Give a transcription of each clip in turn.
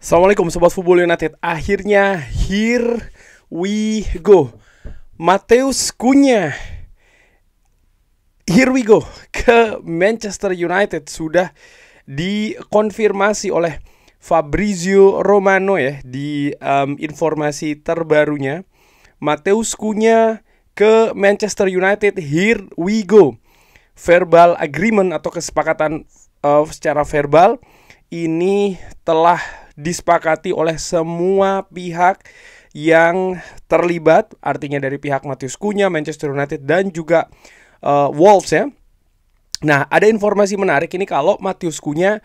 Assalamualaikum Sobat Football United. Akhirnya here we go. Mateus Cunha, here we go, ke Manchester United. Sudah dikonfirmasi oleh Fabrizio Romano ya di informasi terbarunya. Mateus Cunha ke Manchester United, here we go. Verbal agreement atau kesepakatan secara verbal ini telah disepakati oleh semua pihak yang terlibat, artinya dari pihak Mateus Cunha, Manchester United, dan juga Wolves ya. Nah, ada informasi menarik ini kalau Mateus Cunha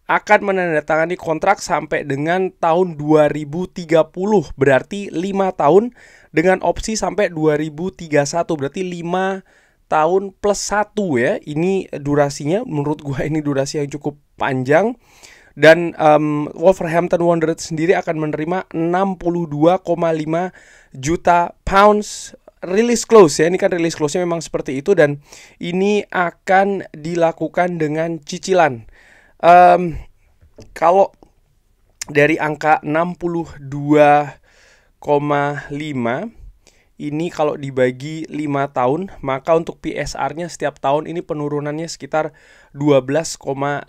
akan menandatangani kontrak sampai dengan tahun 2030, berarti 5 tahun dengan opsi sampai 2031, berarti 5 tahun plus 1 ya. Ini durasinya, menurut gue ini durasi yang cukup panjang. Dan Wolverhampton Wanderers sendiri akan menerima 62,5 juta pounds release clause ya. Ini kan release clause-nya memang seperti itu, dan ini akan dilakukan dengan cicilan. Kalau dari angka 62,5 ini kalau dibagi 5 tahun, maka untuk PSR-nya setiap tahun ini penurunannya sekitar 12,5.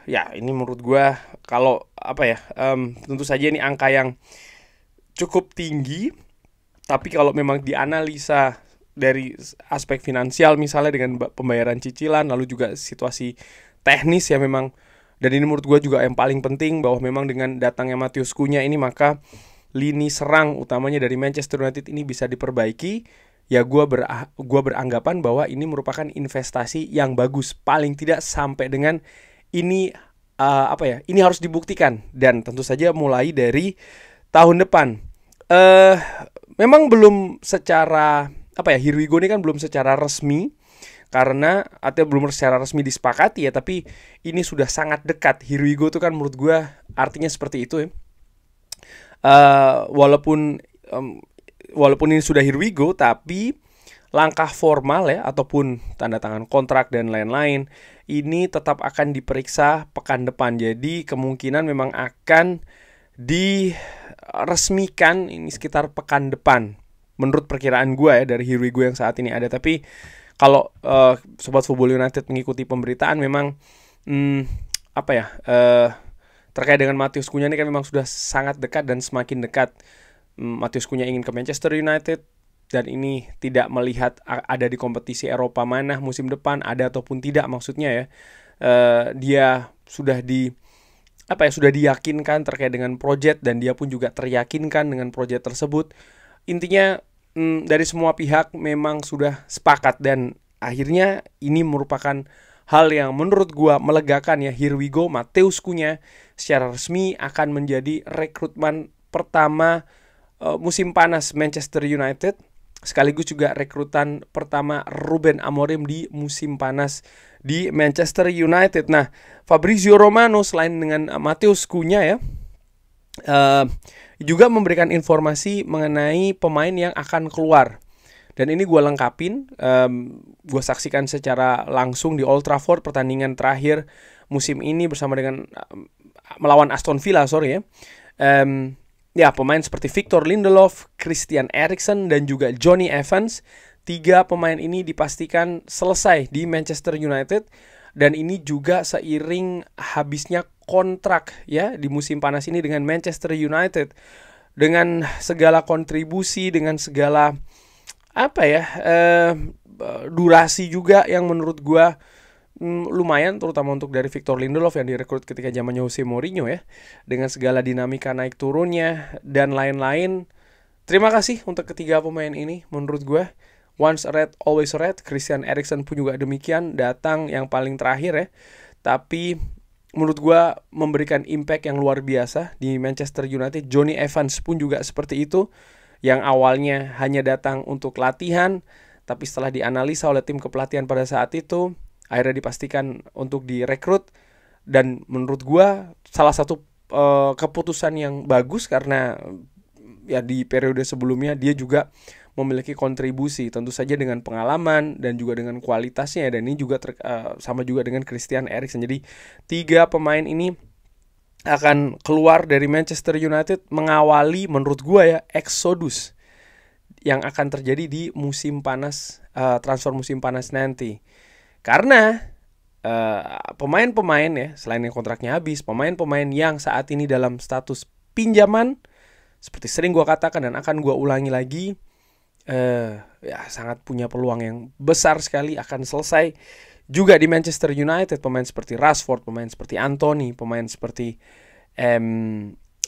Ya ini menurut gue kalau tentu saja ini angka yang cukup tinggi, tapi kalau memang dianalisa dari aspek finansial misalnya dengan pembayaran cicilan, lalu juga situasi teknis ya memang, dan ini menurut gue juga yang paling penting bahwa memang dengan datangnya Mateus Cunha ini maka lini serang utamanya dari Manchester United ini bisa diperbaiki. Ya gue beranggapan bahwa ini merupakan investasi yang bagus, paling tidak sampai dengan ini ini harus dibuktikan, dan tentu saja mulai dari tahun depan. Memang belum secara here we go ini kan belum secara resmi, karena atau belum secara resmi disepakati ya, tapi ini sudah sangat dekat. Here we go itu kan menurut gue artinya seperti itu ya. Walaupun ini sudah here we go, tapi langkah formal ya ataupun tanda tangan kontrak dan lain-lain ini tetap akan diperiksa pekan depan. Jadi kemungkinan memang akan diresmikan ini sekitar pekan depan menurut perkiraan gue ya dari here we go yang saat ini ada. Tapi kalau Sobat Football United mengikuti pemberitaan memang terkait dengan Mateus Cunha ini kan memang sudah sangat dekat dan semakin dekat. Mateus Cunha ingin ke Manchester United, dan ini tidak melihat ada di kompetisi Eropa mana musim depan, ada ataupun tidak maksudnya ya. Dia sudah sudah diyakinkan terkait dengan proyek, dan dia pun juga teryakinkan dengan proyek tersebut. Intinya dari semua pihak memang sudah sepakat, dan akhirnya ini merupakan hal yang menurut gua melegakan ya. Here we go, Mateus Cunha secara resmi akan menjadi rekrutmen pertama musim panas Manchester United, sekaligus juga rekrutan pertama Ruben Amorim di musim panas di Manchester United. Nah, Fabrizio Romano selain dengan Mateus Cunha ya, juga memberikan informasi mengenai pemain yang akan keluar. Dan ini gue lengkapin, gue saksikan secara langsung di Old Trafford pertandingan terakhir musim ini bersama dengan melawan Aston Villa ya. Ya, pemain seperti Victor Lindelof, Christian Eriksen, dan juga Jonny Evans. 3 pemain ini dipastikan selesai di Manchester United, dan ini juga seiring habisnya kontrak ya di musim panas ini dengan Manchester United. Dengan segala kontribusi, dengan segala durasi juga yang menurut gua lumayan, terutama untuk dari Victor Lindelof yang direkrut ketika zamannya Jose Mourinho ya, dengan segala dinamika naik turunnya dan lain-lain. Terima kasih untuk ketiga pemain ini. Menurut gue once a red always a red. Christian Eriksen pun juga demikian, datang yang paling terakhir ya, tapi menurut gue memberikan impact yang luar biasa di Manchester United. Jonny Evans pun juga seperti itu, yang awalnya hanya datang untuk latihan, tapi setelah dianalisa oleh tim kepelatihan pada saat itu akhirnya dipastikan untuk direkrut. Dan menurut gua salah satu keputusan yang bagus, karena ya di periode sebelumnya dia juga memiliki kontribusi tentu saja dengan pengalaman dan juga dengan kualitasnya, dan ini juga sama juga dengan Christian Eriksen. Jadi 3 pemain ini akan keluar dari Manchester United mengawali menurut gue ya eksodus yang akan terjadi di musim panas, transfer musim panas nanti. Karena pemain-pemain ya, selain yang kontraknya habis, pemain-pemain yang saat ini dalam status pinjaman, seperti sering gue katakan dan akan gue ulangi lagi, ya sangat punya peluang yang besar sekali akan selesai juga di Manchester United. Pemain seperti Rashford, pemain seperti Anthony, pemain seperti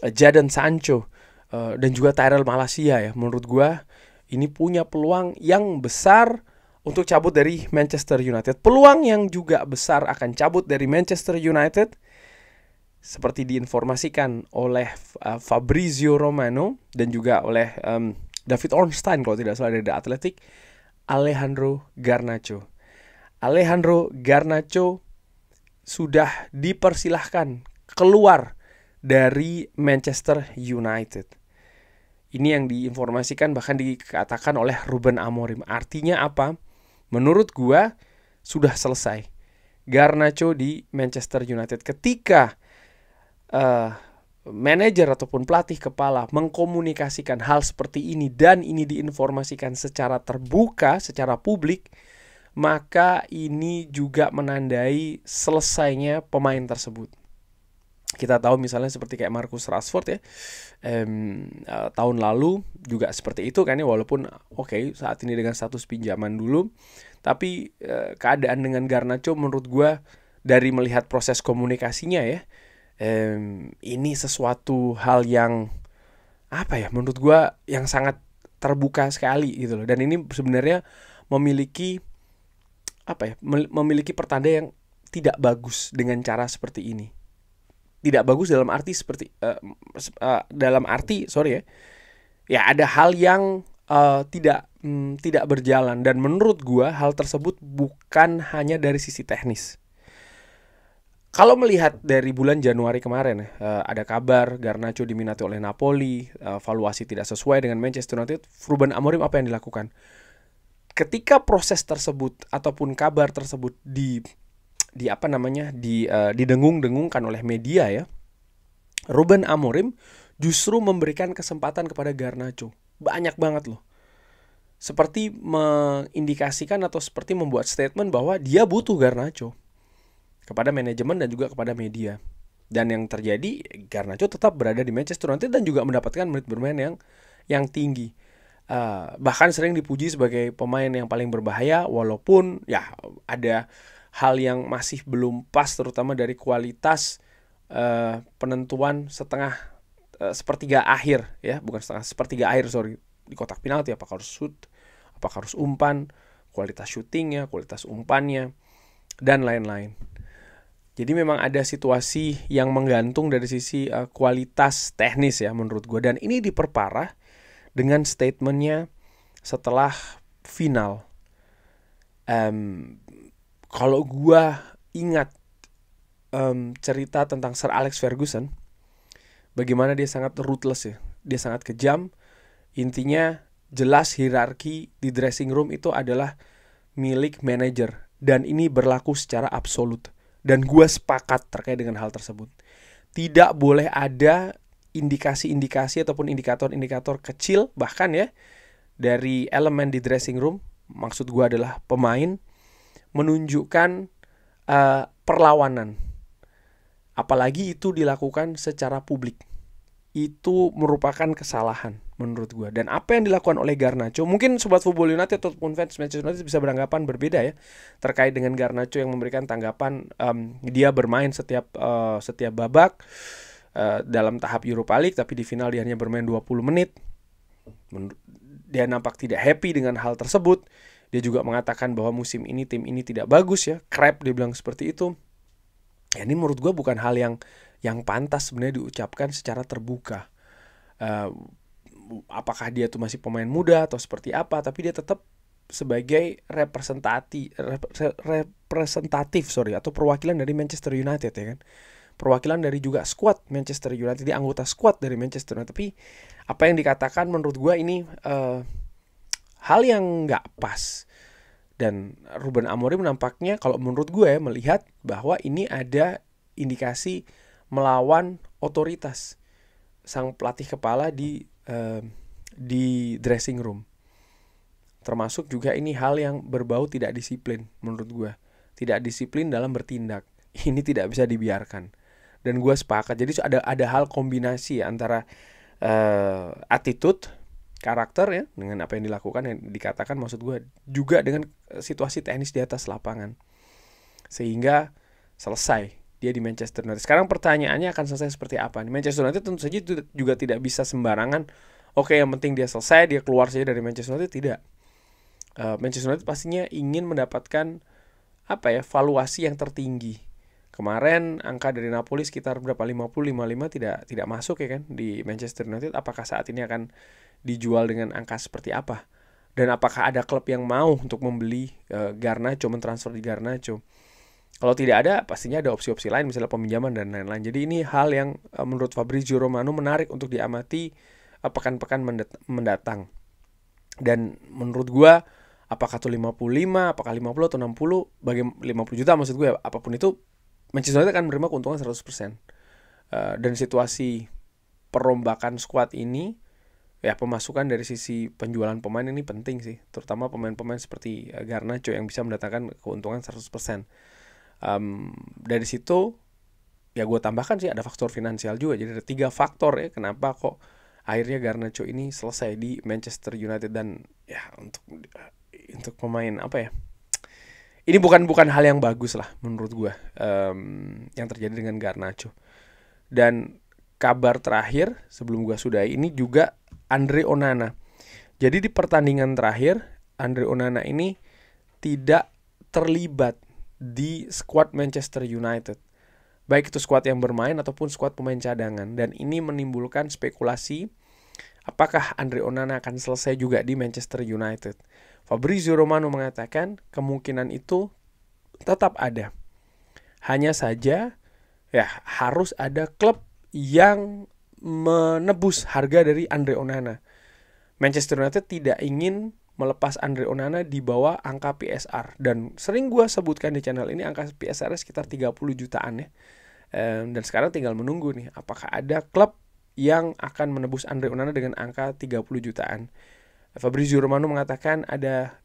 Jadon Sancho, dan juga Tyrell Malacia ya. Menurut gue ini punya peluang yang besar untuk cabut dari Manchester United. Peluang yang juga besar akan cabut dari Manchester United seperti diinformasikan oleh Fabrizio Romano dan juga oleh David Ornstein kalau tidak salah dari The Athletic, Alejandro Garnacho. Alejandro Garnacho sudah dipersilahkan keluar dari Manchester United. Ini yang diinformasikan, bahkan dikatakan oleh Ruben Amorim. Artinya apa? Menurut gua sudah selesai Garnacho di Manchester United. Ketika manajer ataupun pelatih kepala mengkomunikasikan hal seperti ini dan ini diinformasikan secara terbuka, secara publik, maka ini juga menandai selesainya pemain tersebut. Kita tahu misalnya seperti kayak Marcus Rashford ya, tahun lalu juga seperti itu kan ya, walaupun oke, saat ini dengan status pinjaman dulu, tapi keadaan dengan Garnacho menurut gue dari melihat proses komunikasinya ya, ini sesuatu hal yang apa ya, menurut gue yang sangat terbuka sekali gitu loh. Dan ini sebenarnya memiliki apa ya, memiliki pertanda yang tidak bagus dengan cara seperti ini. Tidak bagus dalam arti seperti ya ada hal yang tidak berjalan, dan menurut gua hal tersebut bukan hanya dari sisi teknis. Kalau melihat dari bulan Januari kemarin ada kabar Garnacho diminati oleh Napoli, valuasi tidak sesuai dengan Manchester United. Ruben Amorim apa yang dilakukan? Ketika proses tersebut ataupun kabar tersebut didengung-dengungkan oleh media ya, Ruben Amorim justru memberikan kesempatan kepada Garnacho banyak banget loh, seperti mengindikasikan atau seperti membuat statement bahwa dia butuh Garnacho kepada manajemen dan juga kepada media. Dan yang terjadi, Garnacho tetap berada di Manchester United dan juga mendapatkan menit bermain yang tinggi. Bahkan sering dipuji sebagai pemain yang paling berbahaya, walaupun ya ada hal yang masih belum pas, terutama dari kualitas penentuan sepertiga akhir ya, bukan sepertiga akhir di kotak penalti. Apakah harus shoot, apakah harus umpan, kualitas shootingnya, kualitas umpannya, dan lain-lain. Jadi memang ada situasi yang menggantung dari sisi kualitas teknis ya menurut gue. Dan ini diperparah dengan statementnya setelah final. Kalau gue ingat cerita tentang Sir Alex Ferguson, bagaimana dia sangat ruthless ya, dia sangat kejam. Intinya jelas hierarki di dressing room itu adalah milik manajer, dan ini berlaku secara absolut. Dan gue sepakat terkait dengan hal tersebut. Tidak boleh ada indikasi-indikasi ataupun indikator-indikator kecil bahkan ya dari elemen di dressing room, maksud gue adalah pemain, menunjukkan perlawanan. Apalagi itu dilakukan secara publik. Itu merupakan kesalahan menurut gue. Dan apa yang dilakukan oleh Garnacho, mungkin Sobat Football United ataupun fans Manchester United bisa beranggapan berbeda ya terkait dengan Garnacho yang memberikan tanggapan dia bermain setiap babak dalam tahap Europa League, tapi di final dia hanya bermain 20 menit. Dia nampak tidak happy dengan hal tersebut. Dia juga mengatakan bahwa musim ini tim ini tidak bagus ya, crap, dia bilang seperti itu. Ya, ini menurut gue bukan hal yang pantas sebenarnya diucapkan secara terbuka. Apakah dia tuh masih pemain muda atau seperti apa, tapi dia tetap sebagai representatif atau perwakilan dari Manchester United ya kan. Perwakilan dari juga squad Manchester United, dia anggota squad dari Manchester United. Tapi apa yang dikatakan menurut gue ini hal yang gak pas. Dan Ruben Amorim nampaknya kalau menurut gue melihat bahwa ini ada indikasi melawan otoritas sang pelatih kepala di dressing room. Termasuk juga ini hal yang berbau tidak disiplin menurut gue. Tidak disiplin dalam bertindak. Ini tidak bisa dibiarkan. Dan gue sepakat. Jadi ada hal kombinasi antara attitude, karakter ya, dengan apa yang dilakukan, yang dikatakan, maksud gue juga dengan situasi teknis di atas lapangan. Sehingga selesai dia di Manchester United. Sekarang pertanyaannya akan selesai seperti apa? Manchester United tentu saja itu juga tidak bisa sembarangan. Oke, yang penting dia selesai, dia keluar saja dari Manchester United. Tidak. Manchester United pastinya ingin mendapatkan valuasi yang tertinggi. Kemarin angka dari Napoli sekitar berapa, 50-55 tidak masuk ya kan di Manchester United. Apakah saat ini akan dijual dengan angka seperti apa? Dan apakah ada klub yang mau untuk membeli Garnacho, mentransfer di Garnacho? Kalau tidak ada, pastinya ada opsi-opsi lain, misalnya peminjaman dan lain-lain. Jadi ini hal yang menurut Fabrizio Romano menarik untuk diamati pekan-pekan mendatang. Dan menurut gua, apakah itu 55, apakah 50 atau 60, bagi 50 juta maksud gue, apapun itu, Manchester United akan menerima keuntungan 100%. Dan situasi perombakan skuad ini, ya pemasukan dari sisi penjualan pemain ini penting sih, terutama pemain-pemain seperti Garnacho yang bisa mendatangkan keuntungan 100%. Dari situ ya gue tambahkan sih ada faktor finansial juga. Jadi ada 3 faktor ya kenapa kok akhirnya Garnacho ini selesai di Manchester United. Dan ya untuk pemain ini bukan hal yang bagus lah menurut gue yang terjadi dengan Garnacho. Dan kabar terakhir sebelum gue sudahi ini juga Andre Onana. Jadi di pertandingan terakhir Andre Onana ini tidak terlibat di skuad Manchester United, baik itu skuad yang bermain ataupun skuad pemain cadangan. Dan ini menimbulkan spekulasi apakah Andre Onana akan selesai juga di Manchester United. Fabrizio Romano mengatakan kemungkinan itu tetap ada, hanya saja ya harus ada klub yang menebus harga dari Andre Onana. Manchester United tidak ingin melepas Andre Onana di bawah angka PSR. Dan sering gue sebutkan di channel ini angka PSR sekitar 30 jutaan ya. Dan sekarang tinggal menunggu nih, apakah ada klub yang akan menebus Andre Onana dengan angka 30 jutaan. Fabrizio Romano mengatakan ada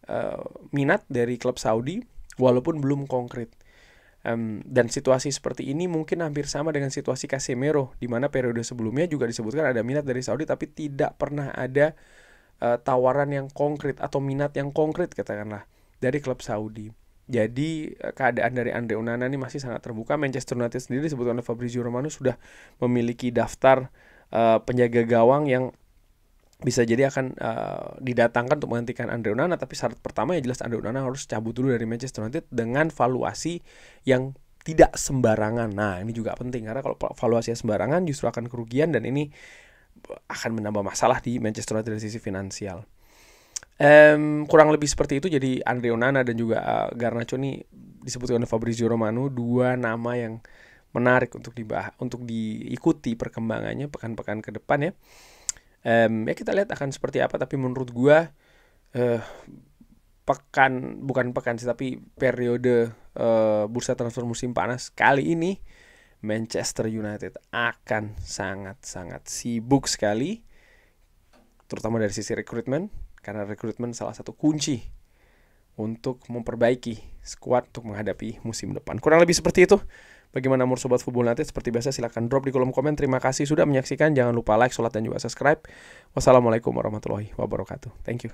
minat dari klub Saudi, walaupun belum konkret. Dan situasi seperti ini mungkin hampir sama dengan situasi Casemiro, di mana periode sebelumnya juga disebutkan ada minat dari Saudi, tapi tidak pernah ada tawaran yang konkret atau minat yang konkret katakanlah dari klub Saudi. Jadi keadaan dari Andre Onana ini masih sangat terbuka. Manchester United sendiri disebutkan oleh Fabrizio Romano sudah memiliki daftar penjaga gawang yang bisa jadi akan didatangkan untuk menggantikan Andre Onana. Tapi syarat pertama ya jelas Andre Onana harus cabut dulu dari Manchester United dengan valuasi yang tidak sembarangan. Nah ini juga penting, karena kalau valuasinya sembarangan justru akan kerugian, dan ini akan menambah masalah di Manchester United dari sisi finansial. Kurang lebih seperti itu. Jadi Andre Onana dan juga Garnacho ini disebutkan oleh Fabrizio Romano 2 nama yang menarik untuk diikuti perkembangannya pekan-pekan ke depan ya. Ya kita lihat akan seperti apa. Tapi menurut gua tapi periode bursa transfer musim panas kali ini Manchester United akan sangat-sangat sibuk sekali, terutama dari sisi rekrutmen, karena rekrutmen salah satu kunci untuk memperbaiki skuad untuk menghadapi musim depan. Kurang lebih seperti itu. Bagaimana menurut Sobat Football United? Seperti biasa silahkan drop di kolom komen. Terima kasih sudah menyaksikan. Jangan lupa like, sholat, dan juga subscribe. Wassalamualaikum warahmatullahi wabarakatuh. Thank you.